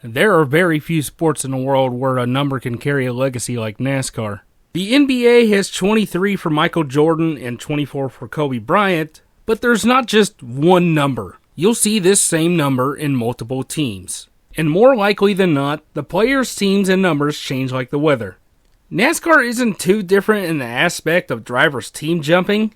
There are very few sports in the world where a number can carry a legacy like NASCAR. The NBA has 23 for Michael Jordan and 24 for Kobe Bryant, but there's not just one number. You'll see this same number in multiple teams. And more likely than not, the players' teams and numbers change like the weather. NASCAR isn't too different in the aspect of drivers' team jumping,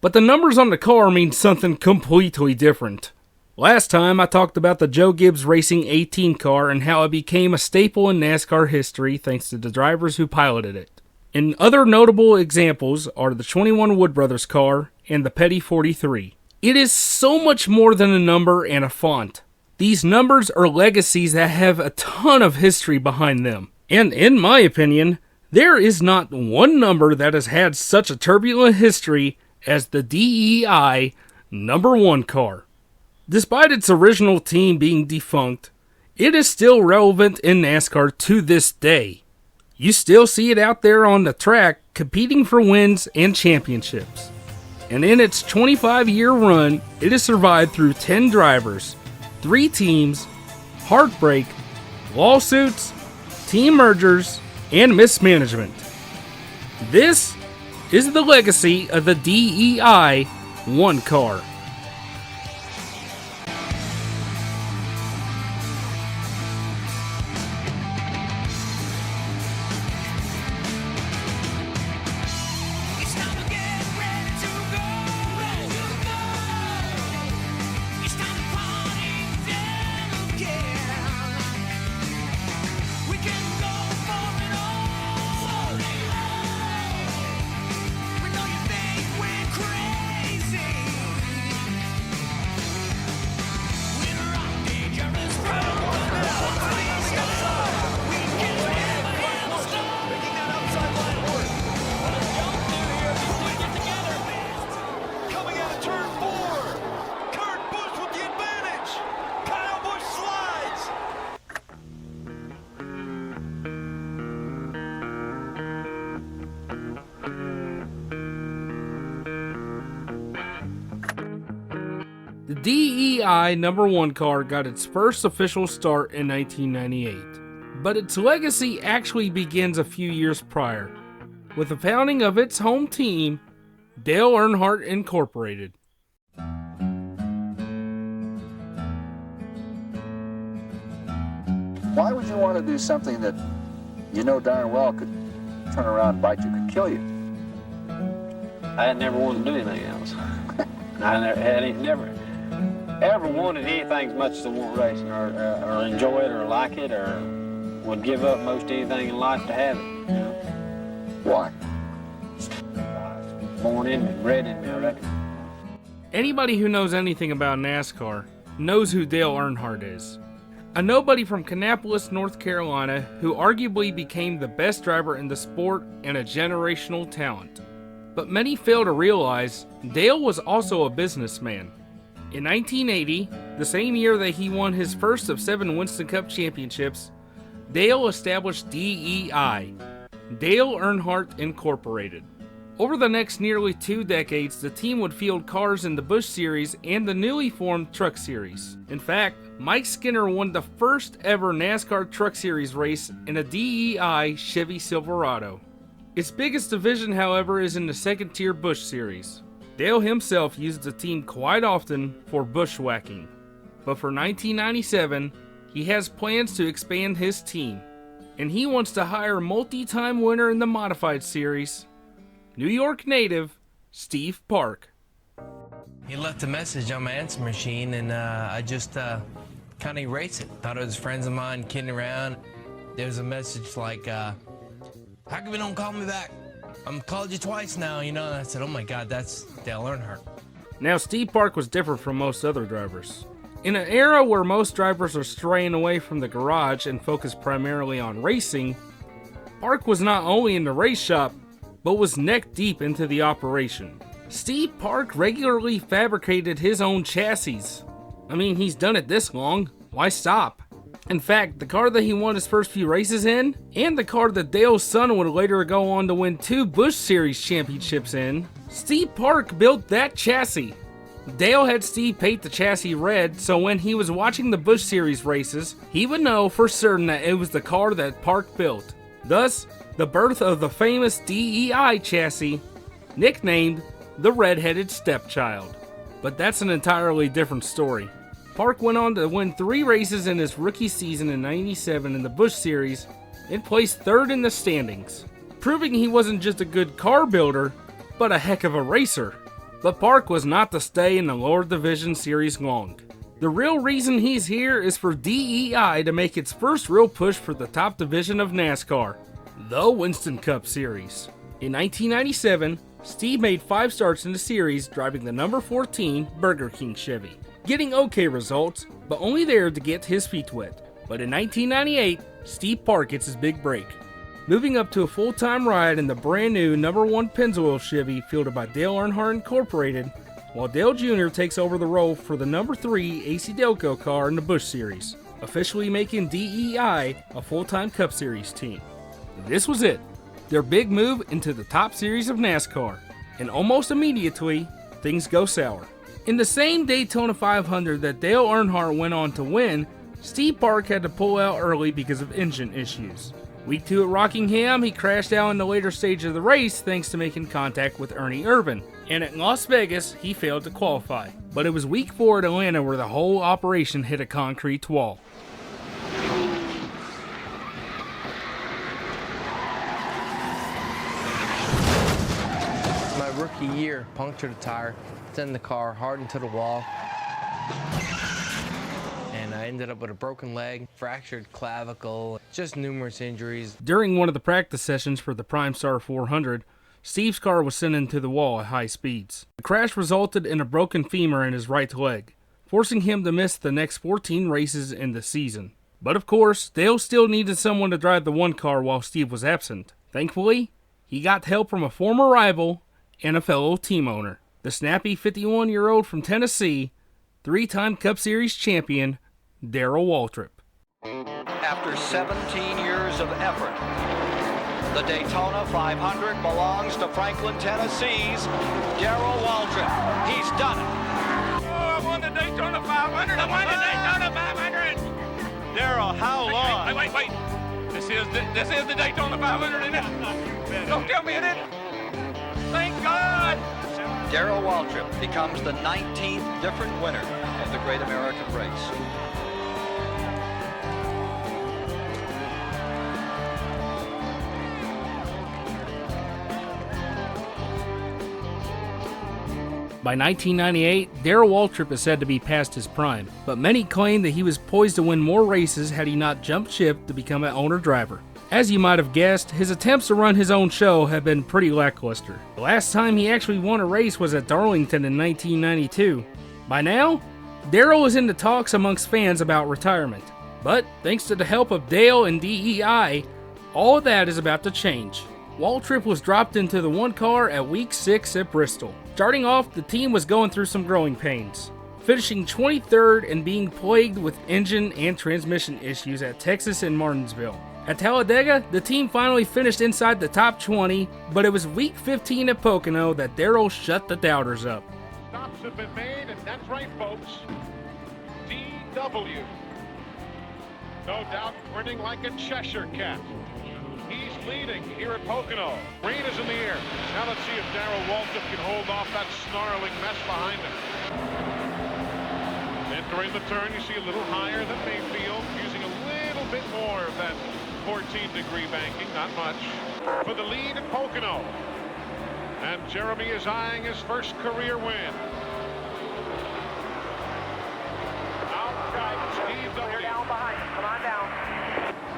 but the numbers on the car mean something completely different. Last time I talked about the Joe Gibbs Racing 18 car and how it became a staple in NASCAR history thanks to the drivers who piloted it. And other notable examples are the 21 Wood Brothers car and the Petty 43. It is so much more than a number and a font. These numbers are legacies that have a ton of history behind them. And in my opinion, there is not one number that has had such a turbulent history as the DEI number 1 car. Despite its original team being defunct, it is still relevant in NASCAR to this day. You still see it out there on the track competing for wins and championships. And in its 25-year run, it has survived through 10 drivers, 3 teams, heartbreak, lawsuits, team mergers, and mismanagement. This is the legacy of the DEI 1 car. The DEI number 1 car got its first official start in 1998, but its legacy actually begins a few years prior, with the founding of its home team, Dale Earnhardt Inc. Why would you want to do something that you know darn well could turn around and bite you, could kill you? I had never wanted to do anything else. I never ever wanted anything as much as I want racing, or enjoy it, or like it, or would give up most anything in life to have it. You know? Why? Born in me, bred in me, I reckon. Anybody who knows anything about NASCAR knows who Dale Earnhardt is. A nobody from Kannapolis, North Carolina, who arguably became the best driver in the sport and a generational talent. But many fail to realize Dale was also a businessman. In 1980, the same year that he won his first of 7 Winston Cup championships, Dale established DEI, Dale Earnhardt Incorporated. Over the next nearly 2 decades, the team would field cars in the Busch Series and the newly formed Truck Series. In fact, Mike Skinner won the first ever NASCAR Truck Series race in a DEI Chevy Silverado. Its biggest division, however, is in the second-tier Busch Series. Dale himself used the team quite often for bushwhacking, but for 1997, he has plans to expand his team, and he wants to hire multi-time winner in the Modified Series, New York native Steve Park. He left a message on my answer machine, and I just kind of erased it. Thought it was friends of mine kidding around. There was a message like, how come you don't call me back? I'm called you twice now, you know. And I said, oh my God, that's Dale Earnhardt. Now, Steve Park was different from most other drivers. In an era where most drivers are straying away from the garage and focus primarily on racing, Park was not only in the race shop, but was neck deep into the operation. Steve Park regularly fabricated his own chassis. I mean, he's done it this long, why stop? In fact, the car that he won his first few races in, and the car that Dale's son would later go on to win 2 Busch Series championships in, Steve Park built that chassis. Dale had Steve paint the chassis red, so when he was watching the Busch Series races, he would know for certain that it was the car that Park built. Thus, the birth of the famous DEI chassis, nicknamed the Red-Headed Stepchild. But that's an entirely different story. Park went on to win 3 races in his rookie season in '97 in the Busch Series and placed 3rd in the standings, proving he wasn't just a good car builder, but a heck of a racer. But Park was not to stay in the lower division series long. The real reason he's here is for DEI to make its first real push for the top division of NASCAR, the Winston Cup Series. In 1997, Steve made 5 starts in the series driving the number 14 Burger King Chevy, getting okay results, but only there to get his feet wet. But in 1998, Steve Park gets his big break, moving up to a full-time ride in the brand new number 1 Pennzoil Chevy fielded by Dale Earnhardt Inc., while Dale Jr. takes over the role for the number 3 AC Delco car in the Busch Series, officially making DEI a full-time Cup Series team. This was it, their big move into the top series of NASCAR, and almost immediately, things go sour. In the same Daytona 500 that Dale Earnhardt went on to win, Steve Park had to pull out early because of engine issues. Week 2 at Rockingham, he crashed out in the later stage of the race thanks to making contact with Ernie Irvan. And at Las Vegas, he failed to qualify. But it was week 4 at Atlanta where the whole operation hit a concrete wall. My rookie year, punctured a tire, sent the car hard into the wall. And I ended up with a broken leg, fractured clavicle, just numerous injuries. During one of the practice sessions for the Prime Star 400, Steve's car was sent into the wall at high speeds. The crash resulted in a broken femur in his right leg, forcing him to miss the next 14 races in the season. But of course, Dale still needed someone to drive the 1 car while Steve was absent. Thankfully, he got help from a former rival and a fellow team owner, the snappy 51-year-old from Tennessee, 3-time Cup Series champion, Darrell Waltrip. After 17 years of effort, the Daytona 500 belongs to Franklin, Tennessee's Darrell Waltrip. He's done it. Oh, I won the Daytona 500. I won the Daytona 500. Darrell, how long? Wait. This is the Daytona 500, isn't it? Don't tell me it isn't. Thank God. Darrell Waltrip becomes the 19th different winner of the Great American Race. By 1998, Darrell Waltrip is said to be past his prime, but many claim that he was poised to win more races had he not jumped ship to become an owner-driver. As you might have guessed, his attempts to run his own show have been pretty lackluster. The last time he actually won a race was at Darlington in 1992. By now, Darrell is in the talks amongst fans about retirement. But thanks to the help of Dale and DEI, all of that is about to change. Waltrip was dropped into the 1 car at week 6 at Bristol. Starting off, the team was going through some growing pains, finishing 23rd and being plagued with engine and transmission issues at Texas and Martinsville. At Talladega, the team finally finished inside the top 20, but it was week 15 at Pocono that Darrell shut the doubters up. Stops have been made, and that's right, folks. DW. No doubt grinning like a Cheshire cat. He's leading here at Pocono. Rain is in the air. Now let's see if Darrell Waltrip can hold off that snarling mess behind him. Entering the turn, you see a little higher than Mayfield, using a little bit more of that 14-degree banking, not much, for the lead at Pocono. And Jeremy is eyeing his first career win. Outside, Steve W. Down behind. Come on down.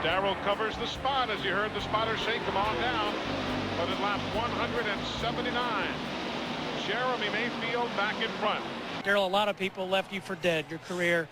Darrell covers the spot as you heard the spotter say, come on down. But at lap 179, Jeremy Mayfield back in front. Darrell, a lot of people left you for dead. Your career,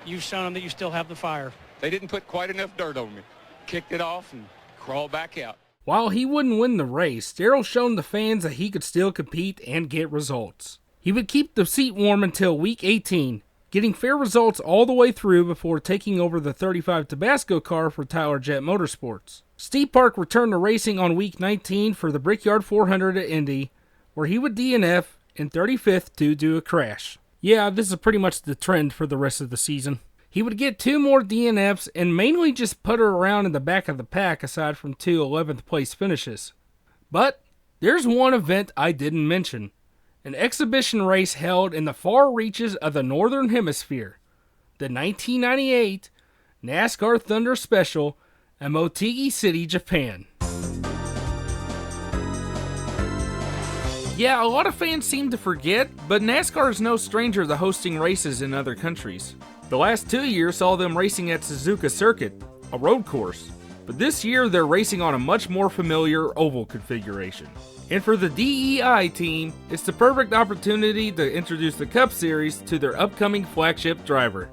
you've shown them that you still have the fire. They didn't put quite enough dirt on me. Kicked it off and crawled back out. While he wouldn't win the race, Darrell showed the fans that he could still compete and get results. He would keep the seat warm until week 18, getting fair results all the way through before taking over the 35 Tabasco car for Tyler Jet Motorsports. Steve Park returned to racing on week 19 for the Brickyard 400 at Indy, where he would DNF and 35th due to a crash. Yeah, this is pretty much the trend for the rest of the season. He would get 2 more DNFs and mainly just putter around in the back of the pack aside from 2 11th place finishes. But there's one event I didn't mention. An exhibition race held in the far reaches of the Northern Hemisphere. The 1998 NASCAR Thunder Special in Motegi City, Japan. Yeah, a lot of fans seem to forget, but NASCAR is no stranger to hosting races in other countries. The last 2 years saw them racing at Suzuka Circuit, a road course, but this year they're racing on a much more familiar oval configuration. And for the DEI team, it's the perfect opportunity to introduce the Cup Series to their upcoming flagship driver.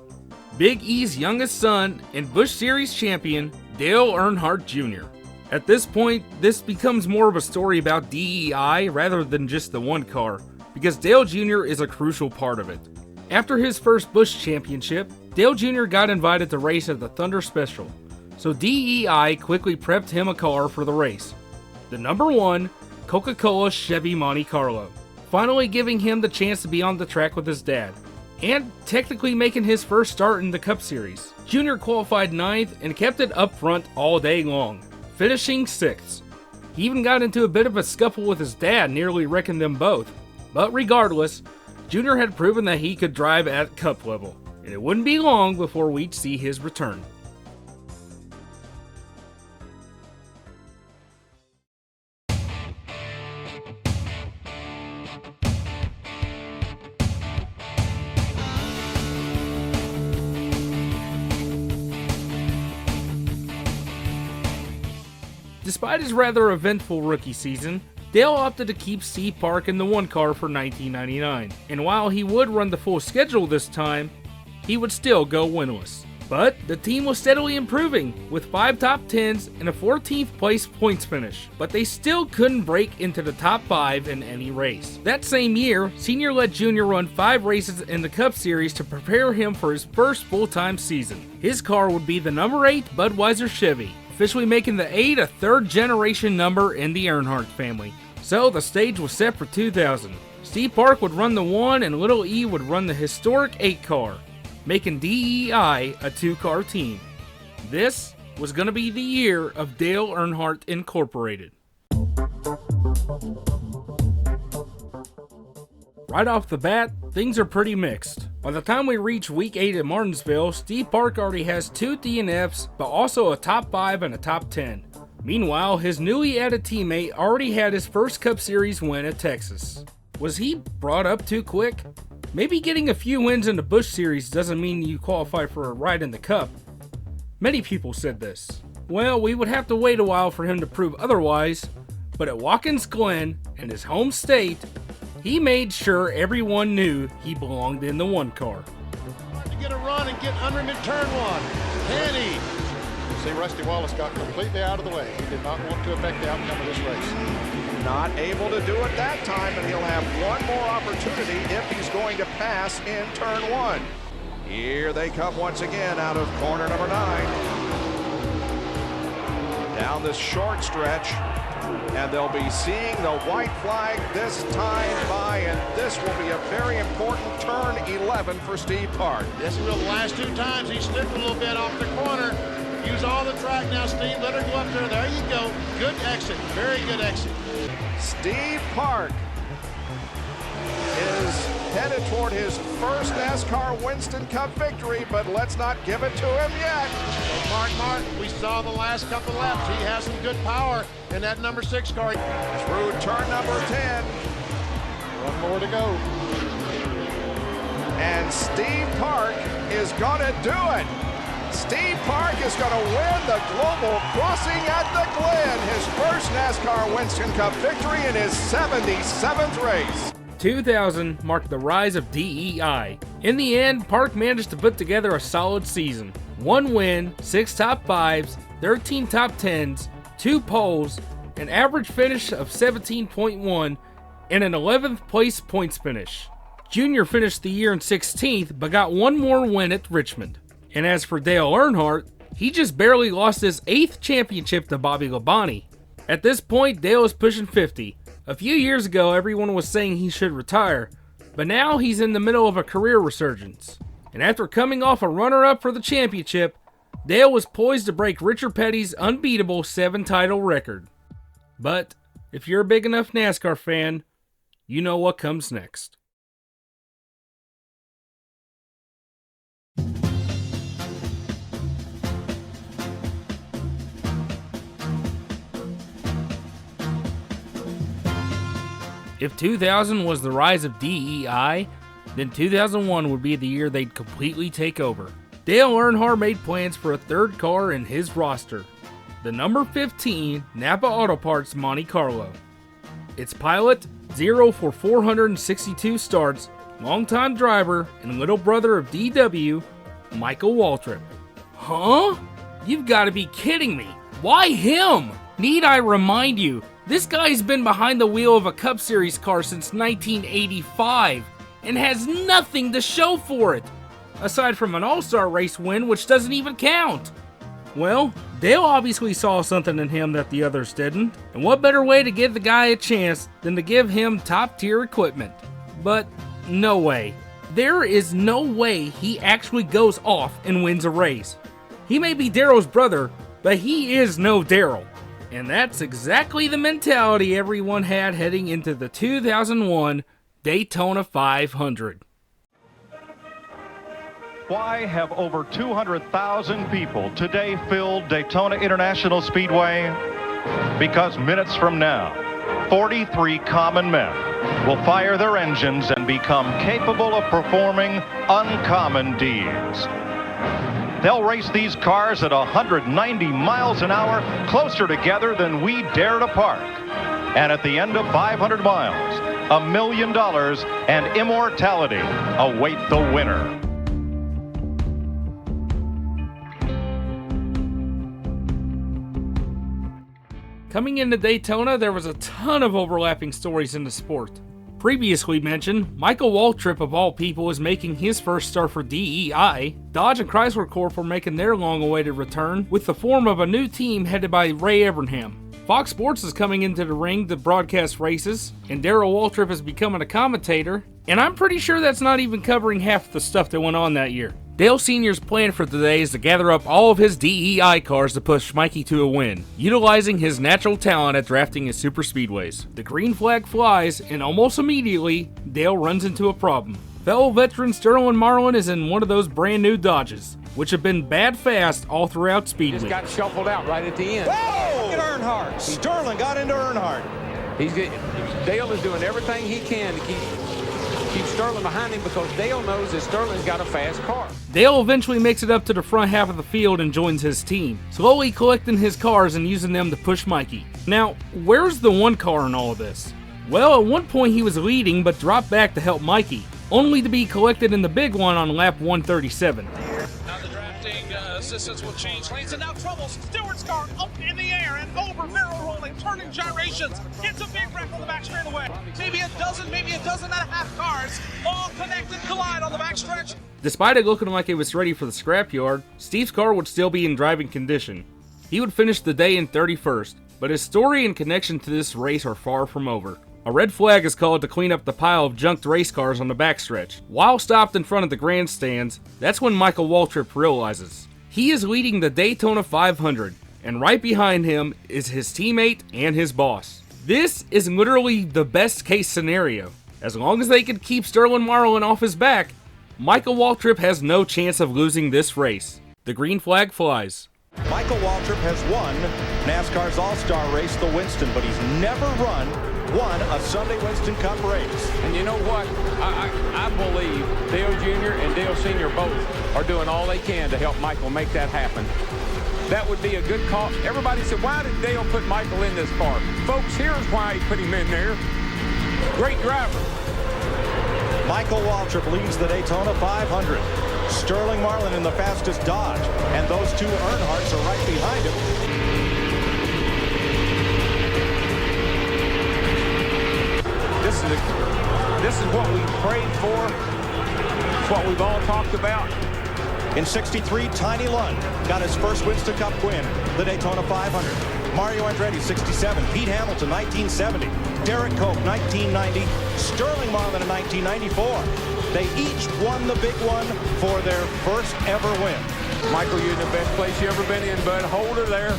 Big E's youngest son and Busch Series champion, Dale Earnhardt Jr. At this point, this becomes more of a story about DEI rather than just the one car, because Dale Jr. is a crucial part of it. After his first Busch championship, Dale Jr. got invited to race at the Thunder Special, so DEI quickly prepped him a car for the race. The number 1 Coca-Cola Chevy Monte Carlo, finally giving him the chance to be on the track with his dad, and technically making his first start in the Cup Series. Jr. qualified 9th and kept it up front all day long, finishing 6th. He even got into a bit of a scuffle with his dad, nearly wrecking them both. But regardless, Jr. had proven that he could drive at Cup level, and it wouldn't be long before we'd see his return. Despite his rather eventful rookie season, Dale opted to keep Steve Park in the 1 car for 1999, and while he would run the full schedule this time, he would still go winless. But the team was steadily improving, with 5 top 10s and a 14th place points finish, but they still couldn't break into the top 5 in any race. That same year, Sr. let Jr. run 5 races in the Cup Series to prepare him for his first full-time season. His car would be the number 8 Budweiser Chevy, officially making the 8 a 3rd generation number in the Earnhardt family. So the stage was set for 2000. Steve Park would run the 1 and Little E would run the historic 8 car, making DEI a 2-car team. This was going to be the year of Dale Earnhardt Incorporated. Right off the bat, things are pretty mixed. By the time we reach week 8 at Martinsville, Steve Park already has 2 DNFs, but also a top 5 and a top 10. Meanwhile, his newly added teammate already had his first Cup Series win at Texas. Was he brought up too quick? Maybe getting a few wins in the Busch Series doesn't mean you qualify for a ride in the Cup. Many people said this. Well, we would have to wait a while for him to prove otherwise, but at Watkins Glen, in his home state, he made sure everyone knew he belonged in the 1 car. To get a run and get under him in turn 1. Can he? See, Rusty Wallace got completely out of the way. He did not want to affect the outcome of this race. Not able to do it that time, and he'll have one more opportunity if he's going to pass in turn 1. Here they come once again out of corner number 9. Down this short stretch, and they'll be seeing the white flag this time by, and this will be a very important turn 11 for Steve Park. This will the last 2 times he slipped a little bit off the corner. Use all the track now, Steve. Let her go up there. There you go. Good exit. Very good exit. Steve Park is headed toward his first NASCAR Winston Cup victory, but let's not give it to him yet. So Mark, we saw the last couple laps. He has some good power in that number 6 car. Through turn number 10. 1 more to go. And Steve Park is going to do it. Steve Park is going to win the Global Crossing at the Glen, his first NASCAR Winston Cup victory in his 77th race. 2000 marked the rise of DEI. In the end, Park managed to put together a solid season. 1 win, 6 top 5s, 13 top 10s, 2 poles, an average finish of 17.1, and an 11th place points finish. Junior finished the year in 16th, but got 1 more win at Richmond. And as for Dale Earnhardt, he just barely lost his 8th championship to Bobby Labonte. At this point, Dale is pushing 50, A few years ago, everyone was saying he should retire, but now he's in the middle of a career resurgence. And after coming off a runner-up for the championship, Dale was poised to break Richard Petty's unbeatable 7-title record. But if you're a big enough NASCAR fan, you know what comes next. If 2000 was the rise of DEI, then 2001 would be the year they'd completely take over. Dale Earnhardt made plans for a third car in his roster, the number 15 Napa Auto Parts Monte Carlo. Its pilot, 0 for 462 starts, longtime driver and little brother of DW, Michael Waltrip. Huh? You've got to be kidding me. Why him? Need I remind you, this guy's been behind the wheel of a Cup Series car since 1985 and has nothing to show for it, aside from an All-Star race win which doesn't even count. Well, Dale obviously saw something in him that the others didn't, and what better way to give the guy a chance than to give him top-tier equipment? But no way. There is no way he actually goes off and wins a race. He may be Daryl's brother, but he is no Daryl. And that's exactly the mentality everyone had heading into the 2001 Daytona 500. Why have over 200,000 people today filled Daytona International Speedway? Because minutes from now, 43 common men will fire their engines and become capable of performing uncommon deeds. They'll race these cars at 190 miles an hour, closer together than we dare to park. And at the end of 500 miles, $1 million and immortality await the winner. Coming into Daytona, there was a ton of overlapping stories in the sport. Previously mentioned, Michael Waltrip of all people is making his first start for DEI. Dodge and Chrysler Corp were making their long-awaited return with the form of a new team headed by Ray Evernham. Fox Sports is coming into the ring to broadcast races, and Darrell Waltrip is becoming a commentator, and I'm pretty sure that's not even covering half the stuff that went on that year. Dale Sr.'s plan for today is to gather up all of his DEI cars to push Mikey to a win, utilizing his natural talent at drafting his super speedways. The green flag flies, and almost immediately, Dale runs into a problem. Fellow veteran Sterling Marlin is in one of those brand new Dodges, which have been bad fast all throughout Speedway. Just got shuffled out right at the end. Whoa! Look at Earnhardt. Sterling got into Earnhardt. Dale is doing everything he can to keep Sterling behind him because Dale knows that Sterling's got a fast car. Dale eventually makes it up to the front half of the field and joins his team, slowly collecting his cars and using them to push Mikey. Now, where's the one car in all of this? Well, at one point he was leading but dropped back to help Mikey, only to be collected in the big one on lap 137. Now the drafting assistants will change lanes, and now trouble. Stewart's car up in the air and over, barrel rolling, turning gyrations. It's a big wreck on the back straightaway. Maybe a dozen and a half cars all connected collide on the back stretch. Despite it looking like it was ready for the scrapyard, Steve's car would still be in driving condition. He would finish the day in 31st, but his story and connection to this race are far from over. A red flag is called to clean up the pile of junked race cars on the backstretch. While stopped in front of the grandstands, that's when Michael Waltrip realizes he is leading the Daytona 500, and right behind him is his teammate and his boss. This is literally the best case scenario. As long as they can keep Sterling Marlin off his back, Michael Waltrip has no chance of losing this race. The green flag flies. Michael Waltrip has won NASCAR's All-Star race, the Winston, but he's never won a Sunday Winston Cup race. And you know what? I believe Dale Jr. and Dale Sr. both are doing all they can to help Michael make that happen. That would be a good call. Everybody said, why did Dale put Michael in this car? Folks, here's why he put him in there. Great driver. Michael Waltrip leads the Daytona 500. Sterling Marlin in the fastest Dodge, and those two Earnhardts are right behind him. This is what we prayed for. It's what we've all talked about. In 63, Tiny Lund got his first Winston Cup win, the Daytona 500. Mario Andretti, 67. Pete Hamilton, 1970. Derek Cope, 1990. Sterling Marlin in 1994. They each won the big one for their first ever win. Michael, you're in the best place you ever been in, bud. Hold her there.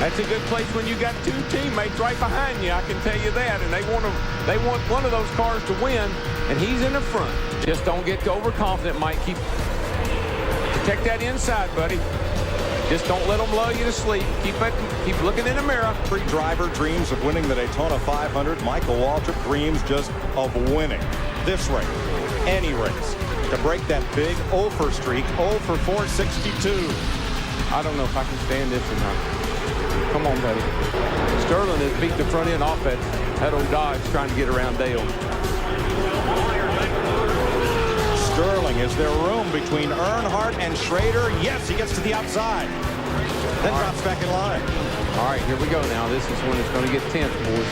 That's a good place when you got two teammates right behind you, I can tell you that. And they want one of those cars to win, and he's in the front. Just don't get overconfident, Mike. Protect that inside, buddy. Just don't let them lull you to sleep. Keep looking in the mirror. Every driver dreams of winning the Daytona 500. Michael Waltrip dreams just of winning this race, any race, to break that big 0 for streak, 0 for 462. I don't know if I can stand this or not. Come on, buddy. Sterling has beat the front end off that old Dodge trying to get around Dale. Sterling, is there room between Earnhardt and Schrader? Yes, he gets to the outside. Then drops back in line. All right, here we go now. This is when it's going to get tense, boys.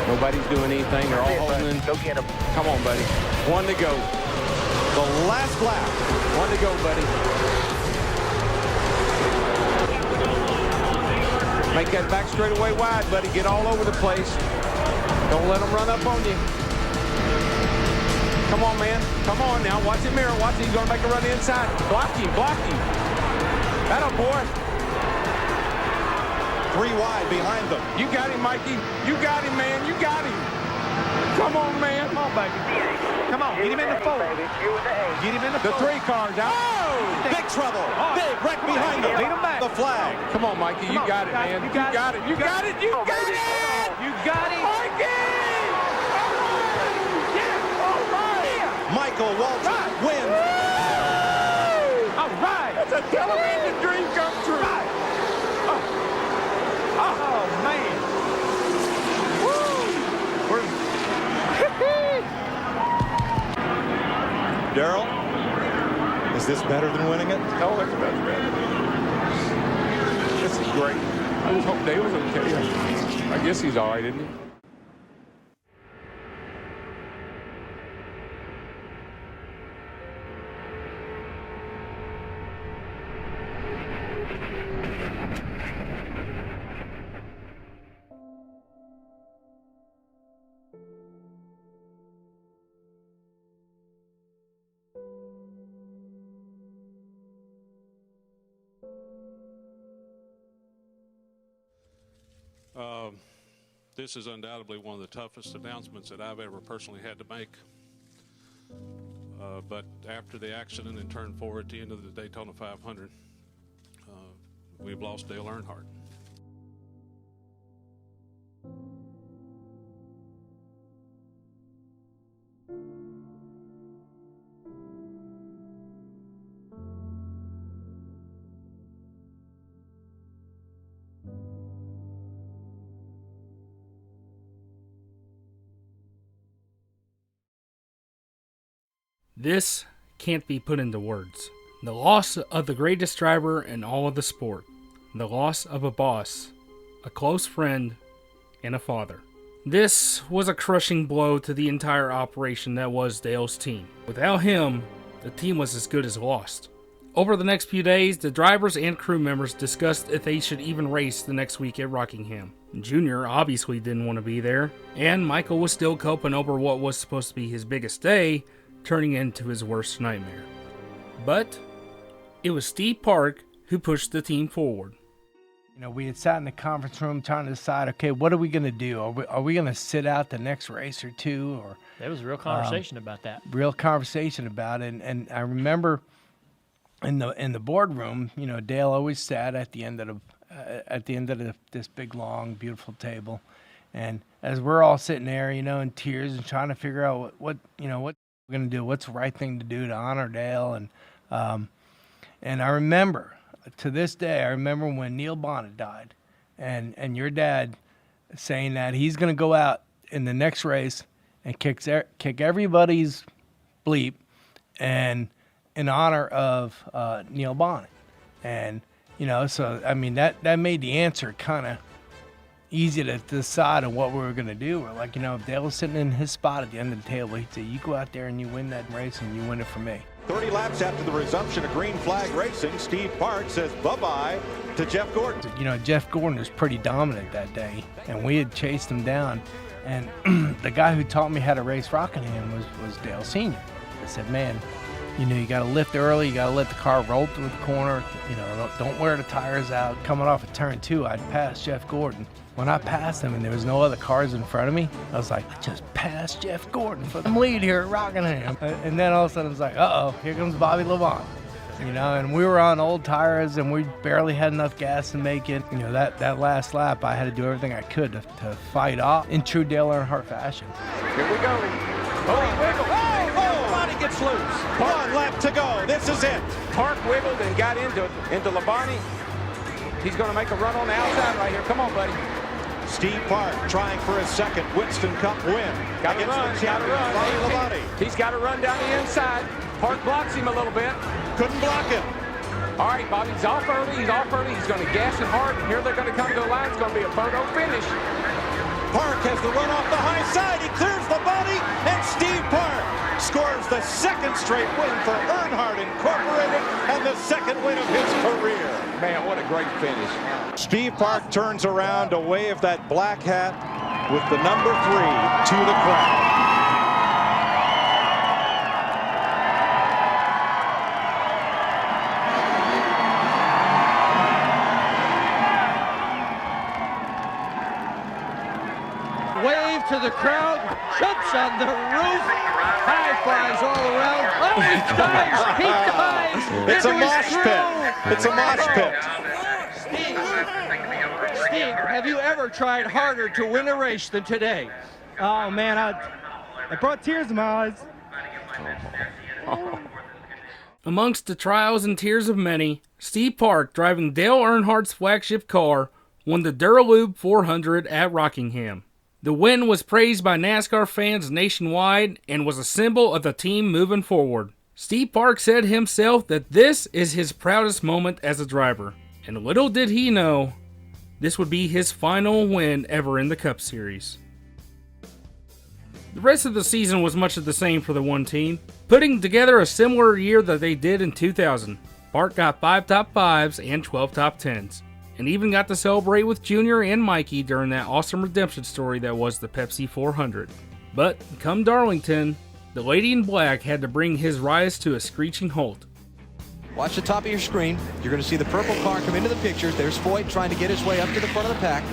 Nobody's doing anything. They're all holding. Go get him. Come on, buddy. One to go. The last lap. One to go, buddy. Make that back straightaway wide, buddy. Get all over the place. Don't let them run up on you. Come on, man. Come on now. Watch the mirror. Watch it. He's going to make a run inside. Block him. Block him. That a boy. 3 wide behind them. You got him, Mikey. You got him, man. You got him. Come on, man. Come on, baby. Come on. Get him in the fold. Get him in the fold. The 3 cars out. Oh! Big trouble. Big wreck behind them. Lead him back. The flag. Come on, Mikey. You got it, man. You got it. You got it. You got it. You got it. Mikey! Michael Waltrip wins. All right. That's a television dream come true. Right. Oh, man. Darrell, is this better than winning it? Oh, it's better. This is great. I just hope Dale's okay. I guess he's all right, isn't he? This is undoubtedly one of the toughest announcements that I've ever personally had to make. But after the accident and turn 4 at the end of the Daytona 500, we've lost Dale Earnhardt. This can't be put into words. The loss of the greatest driver in all of the sport. The loss of a boss, a close friend, and a father. This was a crushing blow to the entire operation that was Dale's team. Without him, the team was as good as lost. Over the next few days, the drivers and crew members discussed if they should even race the next week at Rockingham. Junior obviously didn't want to be there, and Michael was still coping over what was supposed to be his biggest day, turning into his worst nightmare. But it was Steve Park who pushed the team forward. You know, we had sat in the conference room trying to decide, okay, what are we going to do? Are we going to sit out the next race or two? Or there was a real conversation about that. Real conversation about it. And I remember in the boardroom, you know, Dale always sat at the end of this big, long, beautiful table. And as we're all sitting there, you know, in tears and trying to figure out what we're going to do, what's the right thing to do to honor Dale. And I remember, to this day, I remember when Neil Bonnet died and your dad saying that he's going to go out in the next race and kick everybody's bleep and in honor of Neil Bonnet. And, you know, so, I mean, that made the answer kind of easy to decide on what we were going to do. We're like, if Dale was sitting in his spot at the end of the table, he'd say, you go out there and you win that race and you win it for me. 30 laps after the resumption of green flag racing, Steve Park says bye-bye to Jeff Gordon. Jeff Gordon was pretty dominant that day, and we had chased him down. And the guy who taught me how to race Rockingham was Dale Sr. I said, man, you got to lift early. You got to let the car roll through the corner. Don't wear the tires out. Coming off of turn 2, I'd passed Jeff Gordon. When I passed him and there was no other cars in front of me, I was like, I just passed Jeff Gordon for the lead here at Rockingham. And then all of a sudden, I was like, uh-oh, here comes Bobby Levant. And we were on old tires and we barely had enough gas to make it. That last lap, I had to do everything I could to fight off in true Dale Earnhardt fashion. Here we go. Oh, wiggle. Oh, Labonte gets loose. 1 lap to go. This is it. Park wiggled and got into Labonte. He's going to make a run on the outside right here. Come on, buddy. Steve Park trying for his second Winston Cup win. Got to run. He's got to run down the inside. Park blocks him a little bit. Couldn't block him. All right, Bobby, he's off early. He's going to gas it hard. And here they're going to come to the line. It's going to be a photo finish. Park has the run off the high side. He clears the body, and Steve Park scores the second straight win for Earnhardt Incorporated and the second win of his career. Man, what a great finish. Steve Park turns around to wave that black hat with the number 3 to the crowd. Wave to the crowd, jumps on the roof, high fives all around. Oh, he dives! He dives! It's a mosh pit. It's a mosh pit. Steve, have you ever tried harder to win a race than today? Oh man, I brought tears to my eyes. Amongst the trials and tears of many, Steve Park, driving Dale Earnhardt's flagship car, won the Duralube 400 at Rockingham. The win was praised by NASCAR fans nationwide and was a symbol of the team moving forward. Steve Park said himself that this is his proudest moment as a driver, and little did he know, this would be his final win ever in the Cup Series. The rest of the season was much of the same for the one team, putting together a similar year that they did in 2000. Park got 5 top 5s and 12 top 10s. And even got to celebrate with Junior and Mikey during that awesome redemption story that was the Pepsi 400. But, come Darlington, the Lady in Black had to bring his rise to a screeching halt. Watch the top of your screen. You're going to see the purple car come into the picture. There's Foyt trying to get his way up to the front of the pack.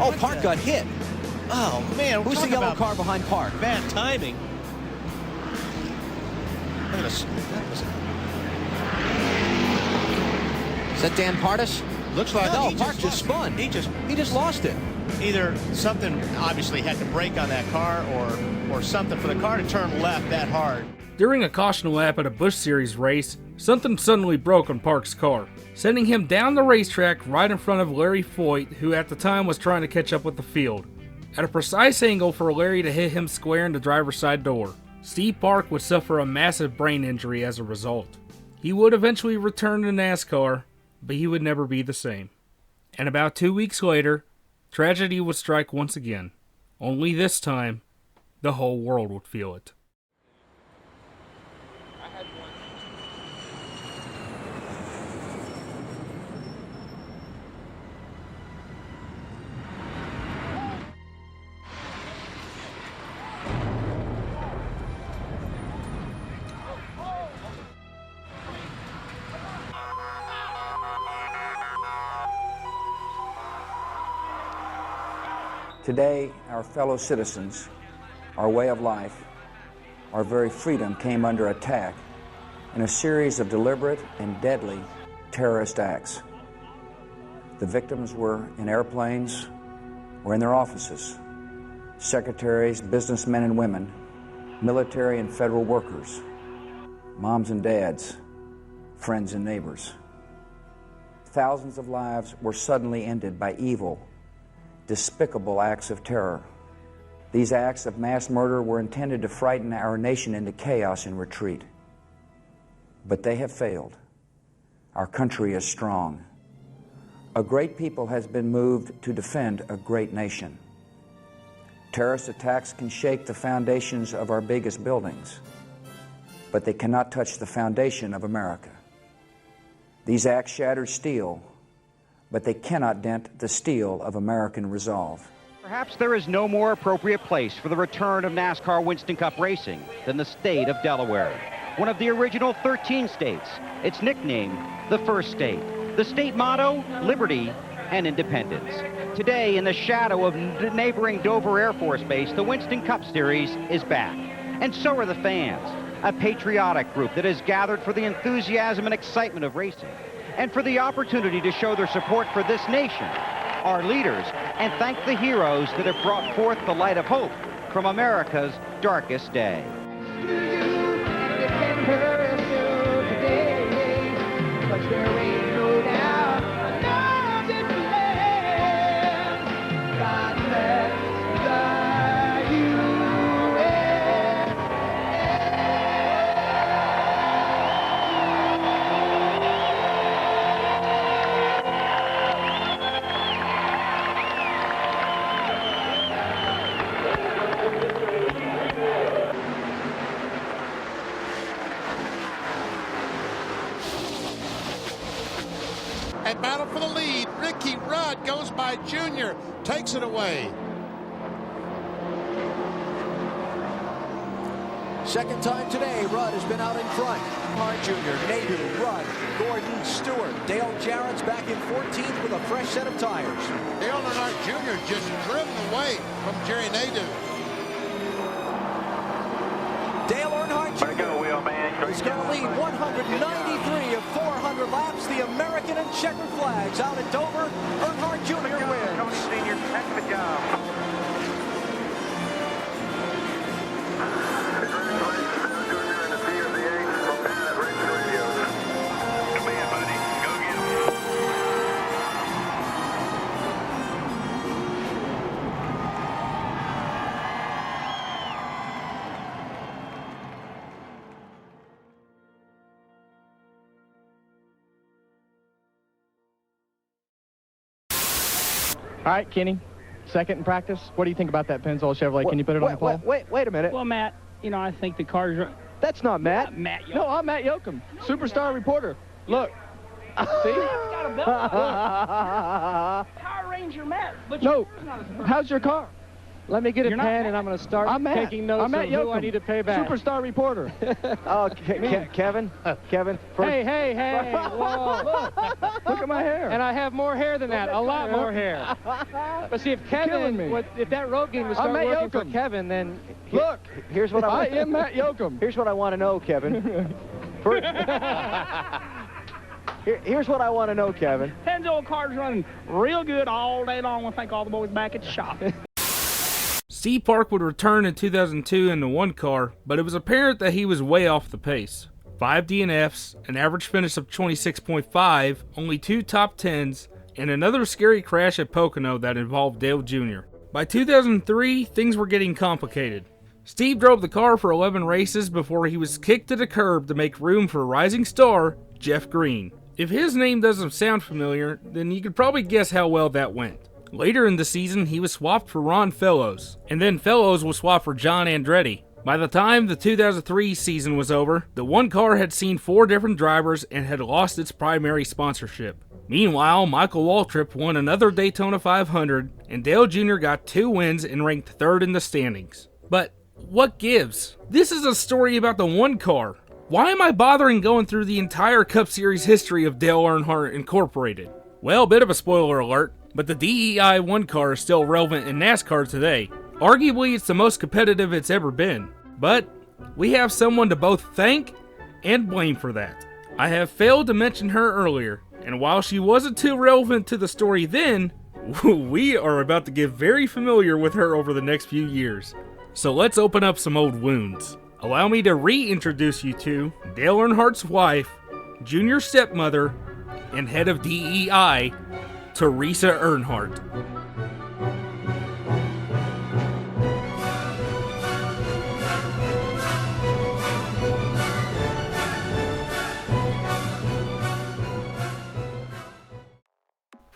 Oh, Park got hit. Oh, man. Who's the yellow car behind Park? Bad timing. Look at this. Is that Dan Pardis? Looks like no. Park just spun. He just lost it. Either something obviously had to break on that car, or something for the car to turn left that hard. During a caution lap at a Busch Series race, something suddenly broke on Park's car, sending him down the racetrack right in front of Larry Foyt, who at the time was trying to catch up with the field. At a precise angle for Larry to hit him square in the driver's side door. Steve Park would suffer a massive brain injury as a result. He would eventually return to NASCAR, but he would never be the same. And about 2 weeks later, tragedy would strike once again. Only this time, the whole world would feel it. Today, our fellow citizens, our way of life, our very freedom came under attack in a series of deliberate and deadly terrorist acts. The victims were in airplanes or in their offices, secretaries, businessmen and women, military and federal workers, moms and dads, friends and neighbors. Thousands of lives were suddenly ended by evil, despicable acts of terror. These acts of mass murder were intended to frighten our nation into chaos and retreat. But they have failed. Our country is strong. A great people has been moved to defend a great nation. Terrorist attacks can shake the foundations of our biggest buildings, but they cannot touch the foundation of America. These acts shatter steel, but they cannot dent the steel of American resolve. Perhaps there is no more appropriate place for the return of NASCAR Winston Cup racing than the state of Delaware, one of the original 13 states. Its nickname, the First State. The state motto, liberty and independence. Today, in the shadow of neighboring Dover Air Force Base, the Winston Cup Series is back. And so are the fans, a patriotic group that has gathered for the enthusiasm and excitement of racing, and for the opportunity to show their support for this nation, our leaders, and thank the heroes that have brought forth the light of hope from America's darkest day. And battle for the lead. Ricky Rudd goes by Junior, takes it away. Second time today, Rudd has been out in front. Earnhardt Jr., Nadu, Rudd, Gordon, Stewart. Dale Jarrett's back in 14th with a fresh set of tires. Dale Earnhardt Jr. just driven away from Jerry Nadu. Dale Earnhardt Jr. is going to lead 193 of 400 laps. The American and checkered flags out at Dover. Earnhardt Jr. wins. Tony Sr., heck of a job. All right, Kenny, second in practice. What do you think about that Pennzoil Chevrolet? Can you put it on the pole? Wait a minute. Well, Matt, you know, I think the car's... That's not Matt. Matt Yoakum. No, I'm Matt Yoakum, superstar reporter. Look. See? Matt's got a belt. Power Ranger Matt. But No. not as How's your car? Let me get a You're not pen Matt. and I'm going to start I'm Matt. taking notes I'm Matt of who Yoakum, I need to pay back. superstar reporter. Oh, Kevin. First. Hey, whoa. Look at my hair. And I have more hair than that, a lot more hair. But see, if if that road game would start Matt working for Yoakum. Kevin, then... Look, Here's what I am Matt Yoakum. Here's what I want to know, Kevin. Here's what I want to know, Kevin. Pennzoil car's running real good all day long. I think all the boys back at the shop. Steve Park would return in 2002 in the one car, but it was apparent that he was way off the pace. 5 DNFs, an average finish of 26.5, only 2 top 10s, and another scary crash at Pocono that involved Dale Jr. By 2003, things were getting complicated. Steve drove the car for 11 races before he was kicked to the curb to make room for rising star Jeff Green. If his name doesn't sound familiar, then you could probably guess how well that went. Later in the season, he was swapped for Ron Fellows, and then Fellows was swapped for John Andretti. By the time the 2003 season was over, the one car had seen 4 different drivers and had lost its primary sponsorship. Meanwhile, Michael Waltrip won another Daytona 500, and Dale Jr. got 2 wins and ranked 3rd in the standings. But what gives? This is a story about the one car. Why am I bothering going through the entire Cup Series history of Dale Earnhardt Incorporated? Well, bit of a spoiler alert, but the DEI one car is still relevant in NASCAR today. Arguably, it's the most competitive it's ever been. But we have someone to both thank and blame for that. I have failed to mention her earlier, and while she wasn't too relevant to the story then, we are about to get very familiar with her over the next few years. So let's open up some old wounds. Allow me to reintroduce you to Dale Earnhardt's wife, junior stepmother, and head of DEI, Teresa Earnhardt.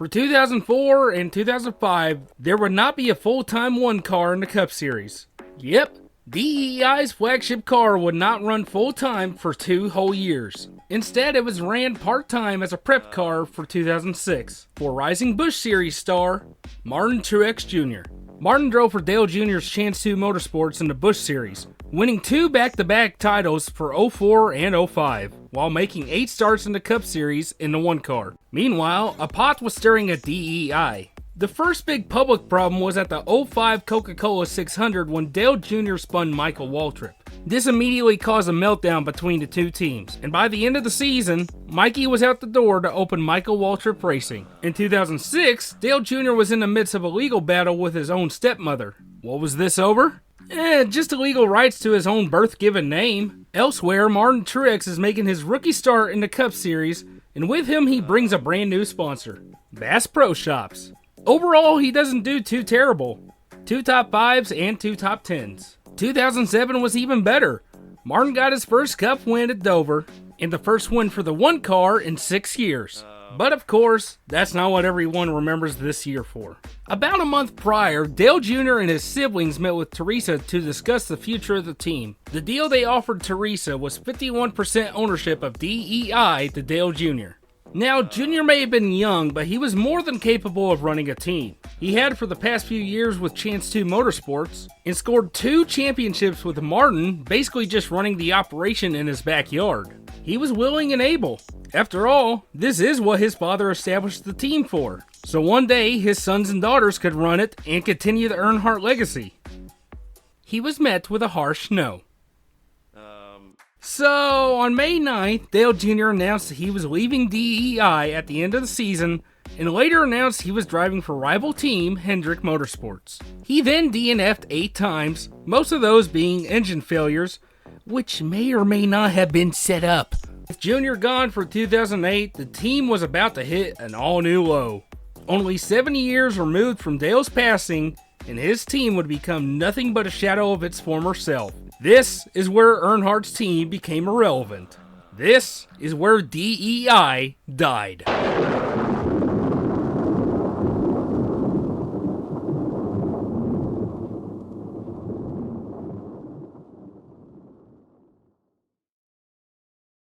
For 2004 and 2005, there would not be a full-time one car in the Cup Series. Yep, DEI's flagship car would not run full-time for 2 whole years. Instead, it was ran part-time as a prep car for 2006 for rising Busch Series star Martin Truex Jr. Martin drove for Dale Jr.'s Chance 2 Motorsports in the Busch Series, winning 2 back-to-back titles for 04 and 05, while making 8 starts in the Cup Series in the one car. Meanwhile, a pot was stirring at DEI. The first big public problem was at the 05 Coca-Cola 600 when Dale Jr. spun Michael Waltrip. This immediately caused a meltdown between the two teams, and by the end of the season, Mikey was out the door to open Michael Waltrip Racing. In 2006, Dale Jr. was in the midst of a legal battle with his own stepmother. What was this over? Just illegal rights to his own birth-given name. Elsewhere, Martin Truex is making his rookie start in the Cup Series, and with him he brings a brand new sponsor, Bass Pro Shops. Overall, he doesn't do too terrible. 2 top 5s and 2 top 10s. 2007 was even better. Martin got his first Cup win at Dover, and the first win for the one car in 6 years. But of course, that's not what everyone remembers this year for. About a month prior, Dale Jr. and his siblings met with Teresa to discuss the future of the team. The deal they offered Teresa was 51% ownership of DEI to Dale Jr. Now, Jr. may have been young, but he was more than capable of running a team. He had for the past few years with Chance 2 Motorsports, and scored 2 championships with Martin, basically just running the operation in his backyard. He was willing and able. After all, this is what his father established the team for. So one day, his sons and daughters could run it and continue the Earnhardt legacy. He was met with a harsh no. So, on May 9th, Dale Jr. announced that he was leaving DEI at the end of the season, and later announced he was driving for rival team Hendrick Motorsports. He then DNF'd 8 times, most of those being engine failures, which may or may not have been set up. With Jr. gone for 2008, the team was about to hit an all-new low. Only 7 years removed from Dale's passing, and his team would become nothing but a shadow of its former self. This is where Earnhardt's team became irrelevant. This is where DEI died.